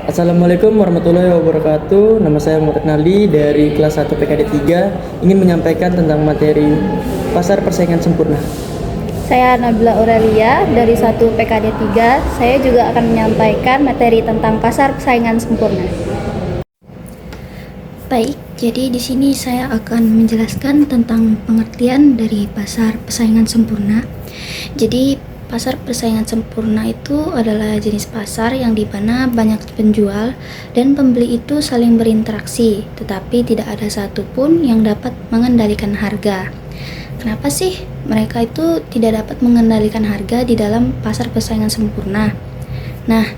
Assalamualaikum warahmatullahi wabarakatuh. Nama saya Muhammad Nali dari kelas 1 PKD 3, ingin menyampaikan tentang materi pasar persaingan sempurna. Saya Nabila Aurelia dari 1 PKD 3. Saya juga akan menyampaikan materi tentang pasar persaingan sempurna. Baik, jadi di sini saya akan menjelaskan tentang pengertian dari pasar persaingan sempurna. Jadi pasar persaingan sempurna itu adalah jenis pasar yang dimana banyak penjual dan pembeli itu saling berinteraksi, tetapi tidak ada satupun yang dapat mengendalikan harga. Kenapa sih mereka itu tidak dapat mengendalikan harga di dalam pasar persaingan sempurna? Nah,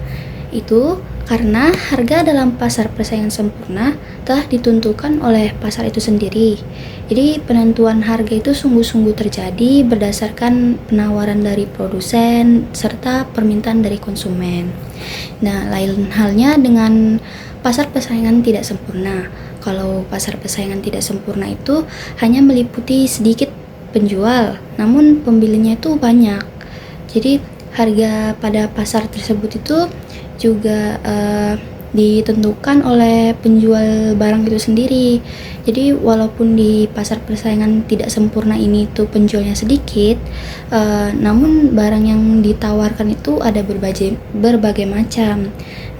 itu karena harga dalam pasar persaingan sempurna telah ditentukan oleh pasar itu sendiri. Jadi penentuan harga itu sungguh-sungguh terjadi berdasarkan penawaran dari produsen serta permintaan dari konsumen. Nah, lain halnya dengan pasar persaingan tidak sempurna. Kalau pasar persaingan tidak sempurna itu hanya meliputi sedikit penjual, namun pembelinya itu banyak. Jadi harga pada pasar tersebut itu juga ditentukan oleh penjual barang itu sendiri. Jadi walaupun di pasar persaingan tidak sempurna ini tuh penjualnya sedikit, namun barang yang ditawarkan itu ada berbagai macam.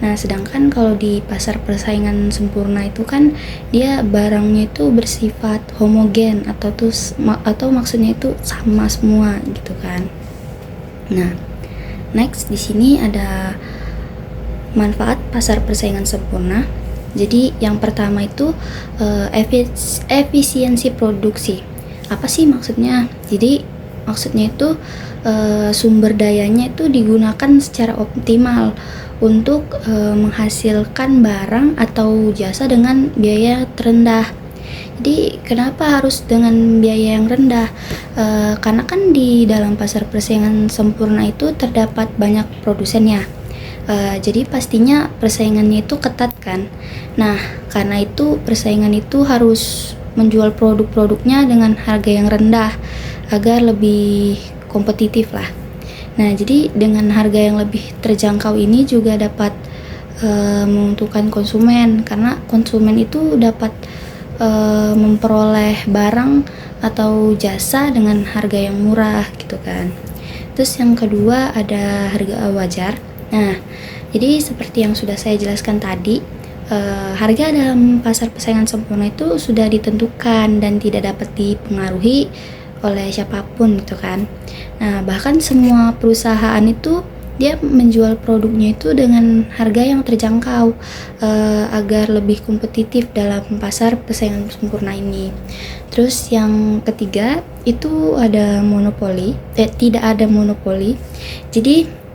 Nah, sedangkan kalau di pasar persaingan sempurna itu kan dia barangnya itu bersifat homogen atau maksudnya itu sama semua gitu kan. Nah, next di sini ada manfaat pasar persaingan sempurna. Jadi yang pertama itu efisiensi produksi. Apa sih maksudnya? Jadi maksudnya itu sumber dayanya itu digunakan secara optimal untuk menghasilkan barang atau jasa dengan biaya terendah. Jadi kenapa harus dengan biaya yang rendah? Karena kan di dalam pasar persaingan sempurna itu terdapat banyak produsennya. Jadi pastinya persaingannya itu ketat kan. Nah, karena itu persaingan itu harus menjual produk-produknya dengan harga yang rendah agar lebih kompetitif lah. Nah, jadi dengan harga yang lebih terjangkau ini juga dapat menguntungkan konsumen, karena konsumen itu dapat memperoleh barang atau jasa dengan harga yang murah gitu kan. Terus yang kedua ada harga wajar. Nah, jadi seperti yang sudah saya jelaskan tadi, harga dalam pasar persaingan sempurna itu sudah ditentukan dan tidak dapat dipengaruhi oleh siapapun gitu kan. Nah, bahkan semua perusahaan itu dia menjual produknya itu dengan harga yang terjangkau agar lebih kompetitif dalam pasar persaingan sempurna ini. Terus yang ketiga itu ada monopoli, tidak ada monopoli. Jadi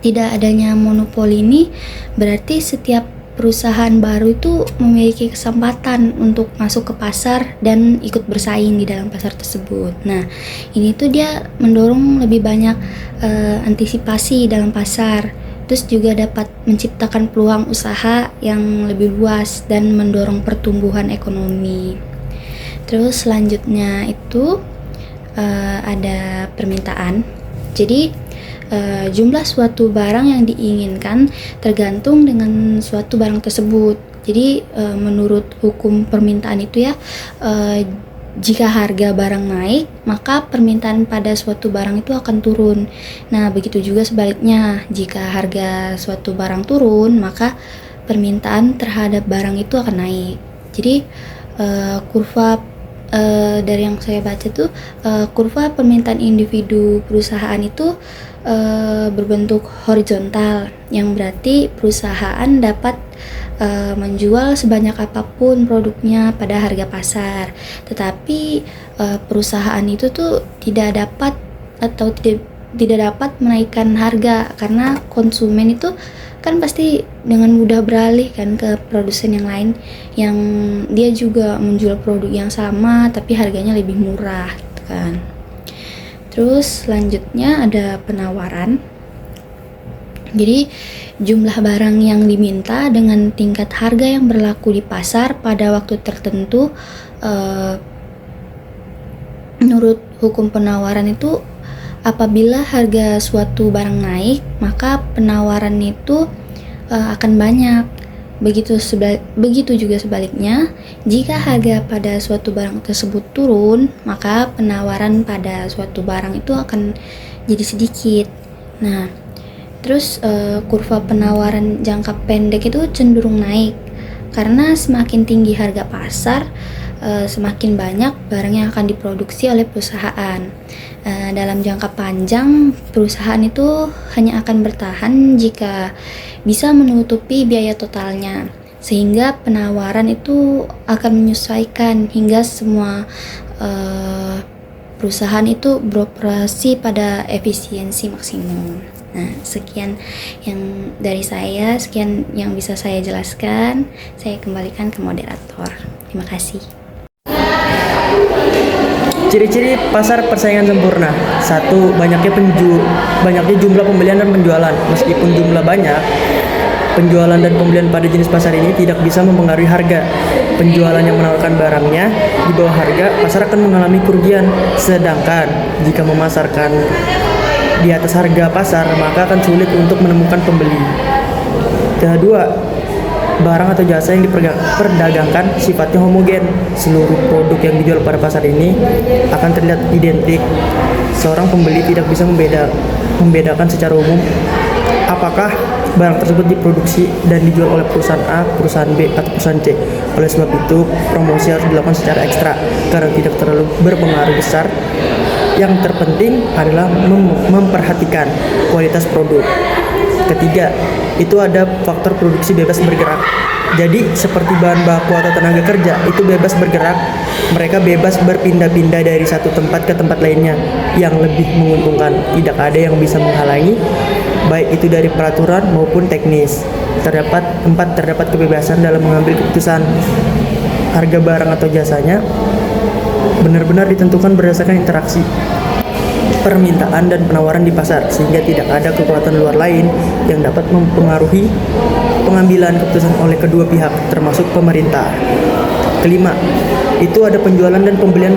tidak adanya monopoli ini berarti setiap perusahaan baru itu memiliki kesempatan untuk masuk ke pasar dan ikut bersaing di dalam pasar tersebut. Nah, ini tuh dia mendorong lebih banyak antisipasi dalam pasar. Terus juga dapat menciptakan peluang usaha yang lebih luas dan mendorong pertumbuhan ekonomi. Terus selanjutnya itu ada permintaan. Jadi jumlah suatu barang yang diinginkan tergantung dengan suatu barang tersebut. Jadi menurut hukum permintaan itu ya, jika harga barang naik, maka permintaan pada suatu barang itu akan turun. Nah, begitu juga sebaliknya, jika harga suatu barang turun, maka permintaan terhadap barang itu akan naik. Jadi kurva dari yang saya baca tuh, kurva permintaan individu perusahaan itu berbentuk horizontal, yang berarti perusahaan dapat menjual sebanyak apapun produknya pada harga pasar. Tetapi perusahaan itu tuh tidak dapat atau tidak dapat menaikkan harga, karena konsumen itu kan pasti dengan mudah beralih kan ke produsen yang lain yang dia juga menjual produk yang sama tapi harganya lebih murah gitu kan. Terus selanjutnya ada penawaran. Jadi jumlah barang yang diminta dengan tingkat harga yang berlaku di pasar pada waktu tertentu, menurut hukum penawaran itu apabila harga suatu barang naik, maka penawaran itu akan banyak. Begitu juga sebaliknya, jika harga pada suatu barang tersebut turun, maka penawaran pada suatu barang itu akan jadi sedikit. Nah, terus kurva penawaran jangka pendek itu cenderung naik karena semakin tinggi harga pasar, semakin banyak barang yang akan diproduksi oleh perusahaan. Dalam jangka panjang, perusahaan itu hanya akan bertahan jika bisa menutupi biaya totalnya, sehingga penawaran itu akan menyesuaikan hingga semua perusahaan itu beroperasi pada efisiensi maksimum. Nah, sekian yang dari saya, sekian yang bisa saya jelaskan. Saya kembalikan ke moderator. Terima kasih. Ciri-ciri pasar persaingan sempurna. 1. Banyaknya jumlah pembelian dan penjualan. Meskipun jumlah banyak, penjualan dan pembelian pada jenis pasar ini tidak bisa mempengaruhi harga. Penjualan yang menawarkan barangnya di bawah harga, pasar akan mengalami kerugian. Sedangkan jika memasarkan di atas harga pasar, maka akan sulit untuk menemukan pembeli. Kedua, barang atau jasa yang diperdagangkan sifatnya homogen. Seluruh produk yang dijual pada pasar ini akan terlihat identik. Seorang pembeli tidak bisa membedakan secara umum apakah barang tersebut diproduksi dan dijual oleh perusahaan A, perusahaan B, atau perusahaan C. Oleh sebab itu, promosi harus dilakukan secara ekstra karena tidak terlalu berpengaruh besar. Yang terpenting adalah memperhatikan kualitas produk. Ketiga, itu ada faktor produksi bebas bergerak. Jadi seperti bahan baku atau tenaga kerja itu bebas bergerak, mereka bebas berpindah-pindah dari satu tempat ke tempat lainnya yang lebih menguntungkan. Tidak ada yang bisa menghalangi, baik itu dari peraturan maupun teknis. Terdapat kebebasan dalam mengambil keputusan. Harga barang atau jasanya benar-benar ditentukan berdasarkan interaksi permintaan dan penawaran di pasar, sehingga tidak ada kekuatan luar lain yang dapat mempengaruhi pengambilan keputusan oleh kedua pihak, termasuk pemerintah. Kelima, itu ada penjualan dan pembelian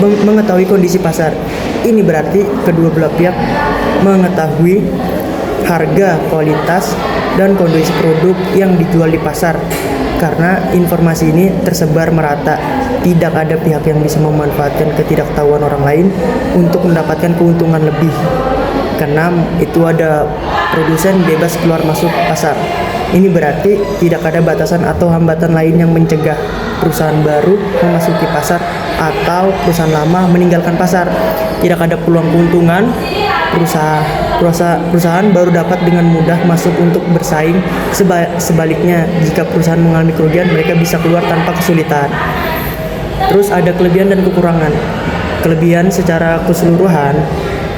mengetahui kondisi pasar. Ini berarti kedua belah pihak mengetahui harga, kualitas, dan kondisi produk yang dijual di pasar. Karena informasi ini tersebar merata, tidak ada pihak yang bisa memanfaatkan ketidaktahuan orang lain untuk mendapatkan keuntungan lebih. Keenam, itu ada produsen bebas keluar masuk pasar. Ini berarti tidak ada batasan atau hambatan lain yang mencegah perusahaan baru memasuki pasar atau perusahaan lama meninggalkan pasar. Tidak ada peluang keuntungan. Perusahaan baru dapat dengan mudah masuk untuk bersaing. Sebaliknya, jika perusahaan mengalami kerugian, mereka bisa keluar tanpa kesulitan. Terus ada kelebihan dan kekurangan. Kelebihan secara keseluruhan,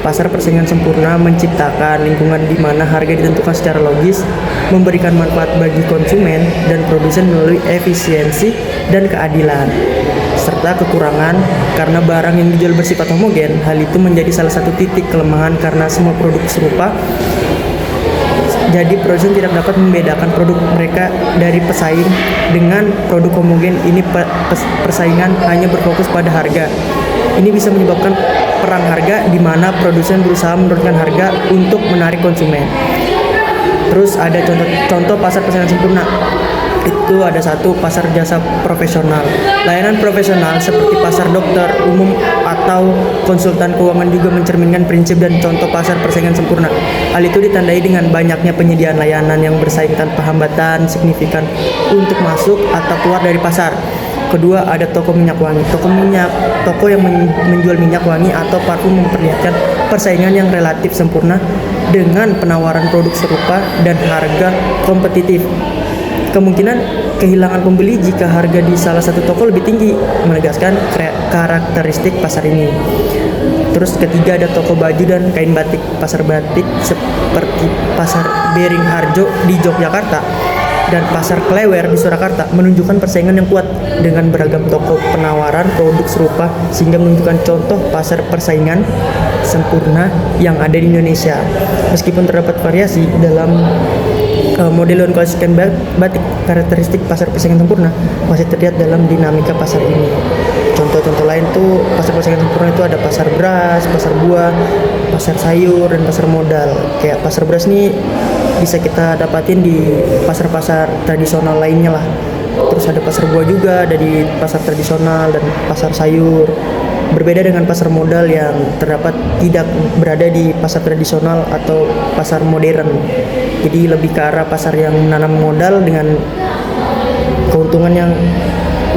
pasar persaingan sempurna menciptakan lingkungan di mana harga ditentukan secara logis, memberikan manfaat bagi konsumen dan produsen melalui efisiensi dan keadilan. Serta kekurangan, karena barang yang dijual bersifat homogen, hal itu menjadi salah satu titik kelemahan karena semua produk serupa. Jadi produsen tidak dapat membedakan produk mereka dari pesaing. Dengan produk homogen ini persaingan hanya berfokus pada harga. Ini bisa menyebabkan perang harga di mana produsen berusaha menurunkan harga untuk menarik konsumen. Terus ada contoh pasar persaingan sempurna. Itu ada satu, pasar jasa profesional. Layanan profesional seperti pasar dokter umum atau konsultan keuangan juga mencerminkan prinsip dan contoh pasar persaingan sempurna. Hal itu ditandai dengan banyaknya penyediaan layanan yang bersaing tanpa hambatan signifikan untuk masuk atau keluar dari pasar. Kedua, ada toko minyak wangi. Toko yang menjual minyak wangi atau parfum memperlihatkan persaingan yang relatif sempurna dengan penawaran produk serupa dan harga kompetitif. Kemungkinan kehilangan pembeli jika harga di salah satu toko lebih tinggi, menegaskan karakteristik pasar ini. Terus ketiga, ada toko baju dan kain batik. Pasar batik seperti pasar Beringharjo di Yogyakarta dan pasar Klewer di Surakarta menunjukkan persaingan yang kuat dengan beragam toko penawaran produk serupa, sehingga menunjukkan contoh pasar persaingan sempurna yang ada di Indonesia. Meskipun terdapat variasi dalam model dan kualitas kain batik, karakteristik pasar persaingan sempurna masih terlihat dalam dinamika pasar ini. Contoh-contoh lain tuh pasar persaingan sempurna itu ada pasar beras, pasar buah, pasar sayur, dan pasar modal. Kayak pasar beras nih bisa kita dapatin di pasar-pasar tradisional lainnya lah. Terus ada pasar buah juga, ada di pasar tradisional dan pasar sayur. Berbeda dengan pasar modal yang terdapat tidak berada di pasar tradisional atau pasar modern. Jadi lebih ke arah pasar yang menanam modal dengan keuntungan yang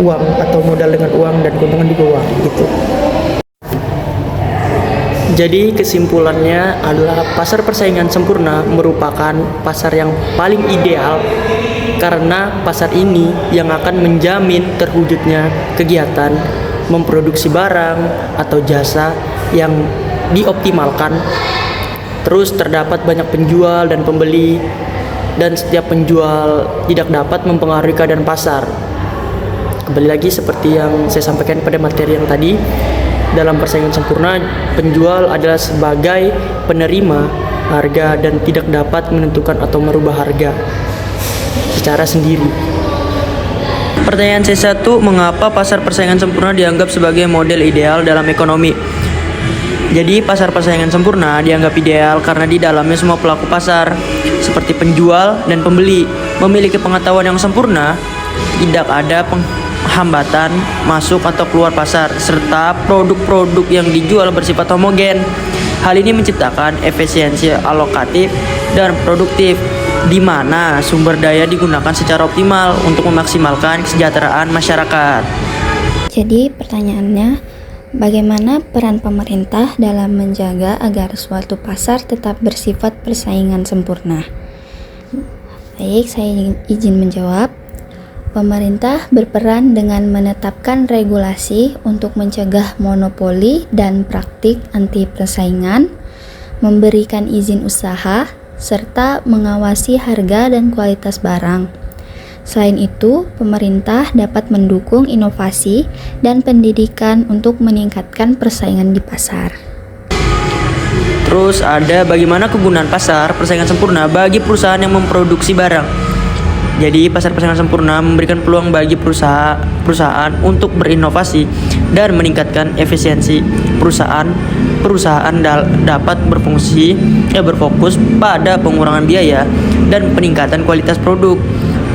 uang, atau modal dengan uang dan keuntungan juga uang gitu. Jadi kesimpulannya adalah pasar persaingan sempurna merupakan pasar yang paling ideal karena pasar ini yang akan menjamin terwujudnya kegiatan memproduksi barang atau jasa yang dioptimalkan. Terus terdapat banyak penjual dan pembeli, dan setiap penjual tidak dapat mempengaruhi keadaan pasar. Kembali lagi seperti yang saya sampaikan pada materi yang tadi, dalam persaingan sempurna, penjual adalah sebagai penerima harga dan tidak dapat menentukan atau merubah harga secara sendiri. Pertanyaan C1, mengapa pasar persaingan sempurna dianggap sebagai model ideal dalam ekonomi? Jadi pasar persaingan sempurna dianggap ideal karena di dalamnya semua pelaku pasar seperti penjual dan pembeli memiliki pengetahuan yang sempurna, tidak ada hambatan masuk atau keluar pasar, serta produk-produk yang dijual bersifat homogen. Hal ini menciptakan efisiensi alokatif dan produktif, di mana sumber daya digunakan secara optimal untuk memaksimalkan kesejahteraan masyarakat. Jadi pertanyaannya, bagaimana peran pemerintah dalam menjaga agar suatu pasar tetap bersifat persaingan sempurna? Baik, saya izin menjawab. Pemerintah berperan dengan menetapkan regulasi untuk mencegah monopoli dan praktik anti persaingan, memberikan izin usaha, serta mengawasi harga dan kualitas barang. Selain itu, pemerintah dapat mendukung inovasi dan pendidikan untuk meningkatkan persaingan di pasar. Terus ada bagaimana kegunaan pasar persaingan sempurna bagi perusahaan yang memproduksi barang. Jadi pasar persaingan sempurna memberikan peluang bagi perusahaan untuk berinovasi dan meningkatkan efisiensi. Perusahaan dapat berfokus pada pengurangan biaya dan peningkatan kualitas produk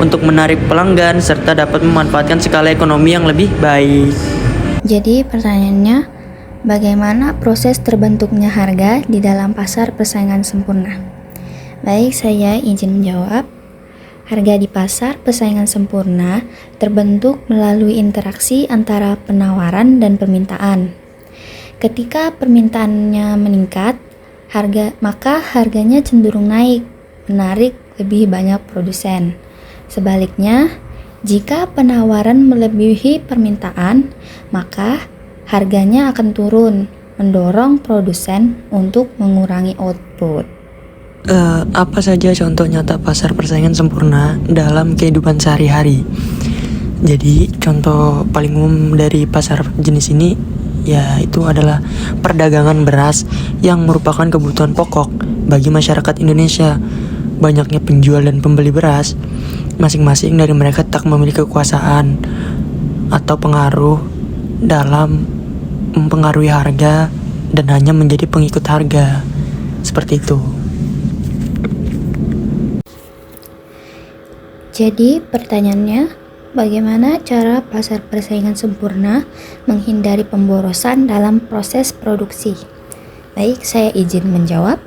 untuk menarik pelanggan, serta dapat memanfaatkan skala ekonomi yang lebih baik. Jadi pertanyaannya, bagaimana proses terbentuknya harga di dalam pasar persaingan sempurna? Baik, saya izin menjawab. Harga di pasar persaingan sempurna terbentuk melalui interaksi antara penawaran dan permintaan. Ketika permintaannya meningkat, maka harganya cenderung naik, menarik lebih banyak produsen. Sebaliknya, jika penawaran melebihi permintaan, maka harganya akan turun, mendorong produsen untuk mengurangi output. Apa saja contoh nyata pasar persaingan sempurna dalam kehidupan sehari-hari? Jadi contoh paling umum dari pasar jenis ini yaitu adalah perdagangan beras yang merupakan kebutuhan pokok bagi masyarakat Indonesia. Banyaknya penjual dan pembeli beras, masing-masing dari mereka tak memiliki kekuasaan atau pengaruh dalam mempengaruhi harga dan hanya menjadi pengikut harga. Seperti itu. Jadi pertanyaannya, bagaimana cara pasar persaingan sempurna menghindari pemborosan dalam proses produksi? Baik, saya izin menjawab.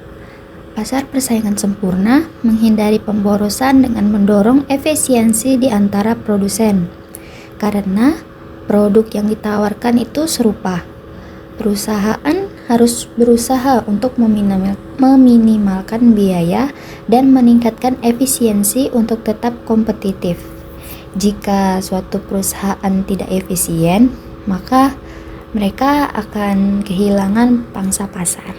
Pasar persaingan sempurna menghindari pemborosan dengan mendorong efisiensi di antara produsen. Karena produk yang ditawarkan itu serupa. Perusahaan harus berusaha untuk meminimalkan biaya dan meningkatkan efisiensi untuk tetap kompetitif. Jika suatu perusahaan tidak efisien, maka mereka akan kehilangan pangsa pasar.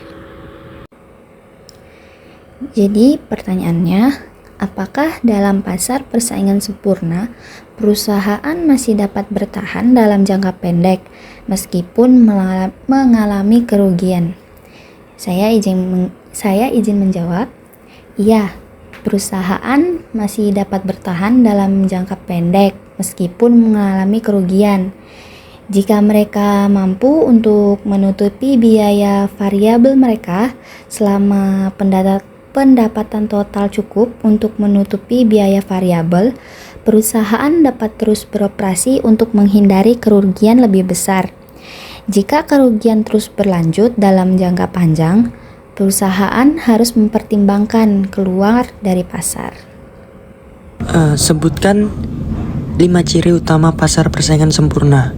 Jadi pertanyaannya, apakah dalam pasar persaingan sempurna, perusahaan masih dapat bertahan dalam jangka pendek meskipun mengalami kerugian? Saya izin menjawab, iya, perusahaan masih dapat bertahan dalam jangka pendek meskipun mengalami kerugian. Jika mereka mampu untuk menutupi biaya variabel mereka selama pendapatan total cukup untuk menutupi biaya variabel, perusahaan dapat terus beroperasi untuk menghindari kerugian lebih besar. Jika kerugian terus berlanjut dalam jangka panjang, perusahaan harus mempertimbangkan keluar dari pasar. Sebutkan 5 ciri utama pasar persaingan sempurna.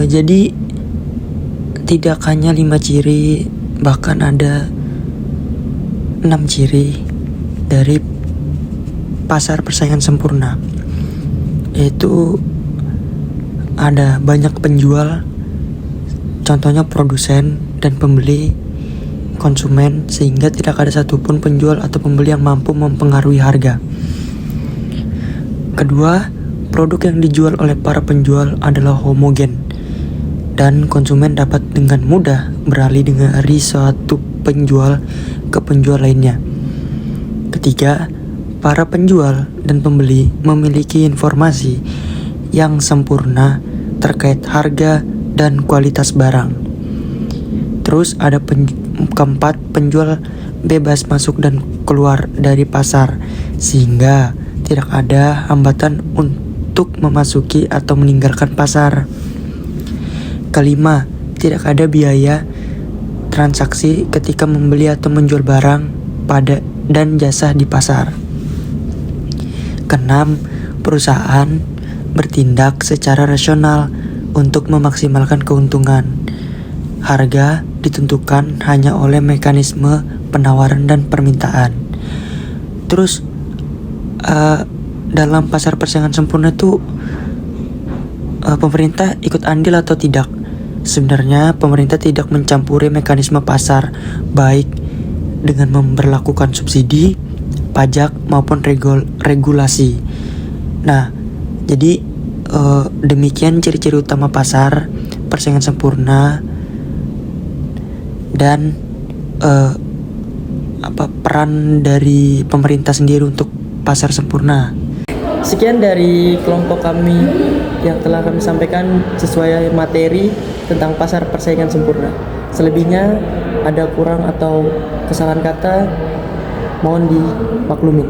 Jadi tidak hanya 5 ciri, bahkan ada 6 ciri dari pasar persaingan sempurna, yaitu ada banyak penjual, contohnya produsen dan pembeli, konsumen, sehingga tidak ada satupun penjual atau pembeli yang mampu mempengaruhi harga. Kedua, produk yang dijual oleh para penjual adalah homogen dan konsumen dapat dengan mudah beralih dari suatu penjual ke penjual lainnya. Ketiga, para penjual dan pembeli memiliki informasi yang sempurna terkait harga dan kualitas barang. Terus ada keempat, penjual bebas masuk dan keluar dari pasar sehingga tidak ada hambatan untuk memasuki atau meninggalkan pasar. Kelima, tidak ada biaya transaksi ketika membeli atau menjual barang dan jasa di pasar. Keenam, perusahaan bertindak secara rasional untuk memaksimalkan keuntungan. Harga ditentukan hanya oleh mekanisme penawaran dan permintaan. Terus dalam pasar persaingan sempurna itu pemerintah ikut andil atau tidak? Sebenarnya pemerintah tidak mencampuri mekanisme pasar, baik dengan memberlakukan subsidi, pajak maupun regulasi. Nah, jadi demikian ciri-ciri utama pasar persaingan sempurna dan peran dari pemerintah sendiri untuk pasar sempurna. Sekian dari kelompok kami yang telah kami sampaikan sesuai materi tentang pasar persaingan sempurna. Selebihnya ada kurang atau kesalahan kata, mohon dimaklumin.